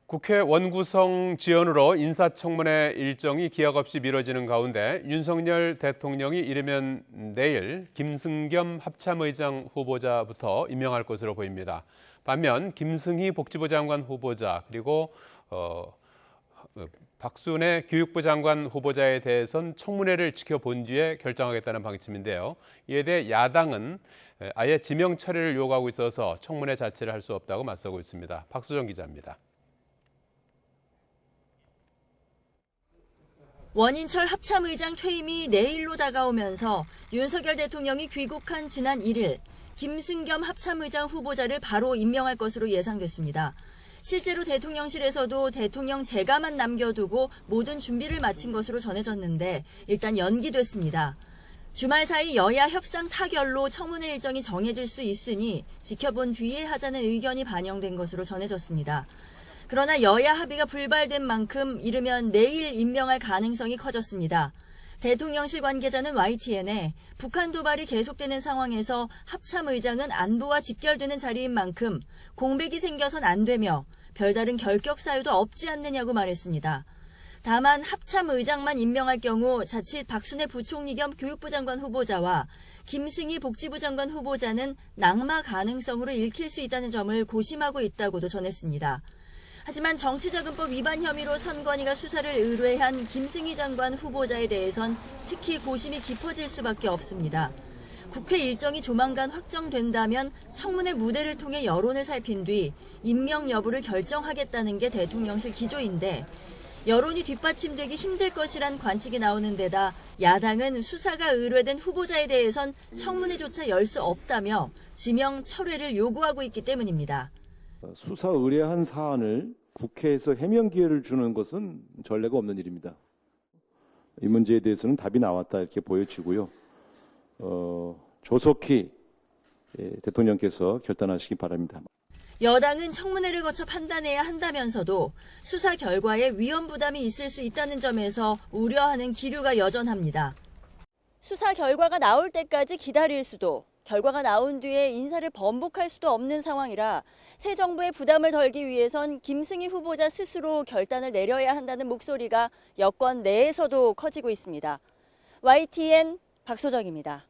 국회 원구성 지연으로 인사청문회 일정이 기약 없이 미뤄지는 가운데 윤석열 대통령이 이르면 내일 김승겸 합참의장 후보자부터 임명할 것으로 보입니다. 반면 김승희 복지부 장관 후보자 그리고 박순애 교육부 장관 후보자에 대해선 청문회를 지켜본 뒤에 결정하겠다는 방침인데요. 이에 대해 야당은 아예 지명 처리를 요구하고 있어서 청문회 자체를 할 수 없다고 맞서고 있습니다. 박수정 기자입니다. 원인철 합참의장 퇴임이 내일로 다가오면서 윤석열 대통령이 귀국한 지난 1일 김승겸 합참의장 후보자를 바로 임명할 것으로 예상됐습니다. 실제로 대통령실에서도 대통령 재가만 남겨두고 모든 준비를 마친 것으로 전해졌는데 일단 연기됐습니다. 주말 사이 여야 협상 타결로 청문회 일정이 정해질 수 있으니 지켜본 뒤에 하자는 의견이 반영된 것으로 전해졌습니다. 그러나 여야 합의가 불발된 만큼 이르면 내일 임명할 가능성이 커졌습니다. 대통령실 관계자는 YTN에 북한 도발이 계속되는 상황에서 합참의장은 안보와 직결되는 자리인 만큼 공백이 생겨선 안 되며 별다른 결격 사유도 없지 않느냐고 말했습니다. 다만 합참의장만 임명할 경우 자칫 박순애 부총리 겸 교육부 장관 후보자와 김승희 복지부 장관 후보자는 낙마 가능성으로 읽힐 수 있다는 점을 고심하고 있다고도 전했습니다. 하지만 정치자금법 위반 혐의로 선관위가 수사를 의뢰한 김승희 장관 후보자에 대해선 특히 고심이 깊어질 수밖에 없습니다. 국회 일정이 조만간 확정된다면 청문회 무대를 통해 여론을 살핀 뒤 임명 여부를 결정하겠다는 게 대통령실 기조인데 여론이 뒷받침되기 힘들 것이란 관측이 나오는 데다 야당은 수사가 의뢰된 후보자에 대해선 청문회조차 열 수 없다며 지명 철회를 요구하고 있기 때문입니다. 수사 의뢰한 사안을 국회에서 해명 기회를 주는 것은 전례가 없는 일입니다. 이 문제에 대해서는 답이 나왔다 이렇게 보여지고요. 조속히 대통령께서 결단하시기 바랍니다. 여당은 청문회를 거쳐 판단해야 한다면서도 수사 결과에 위험 부담이 있을 수 있다는 점에서 우려하는 기류가 여전합니다. 수사 결과가 나올 때까지 기다릴 수도, 결과가 나온 뒤에 인사를 번복할 수도 없는 상황이라 새 정부의 부담을 덜기 위해선 김승희 후보자 스스로 결단을 내려야 한다는 목소리가 여권 내에서도 커지고 있습니다. YTN 박소정입니다.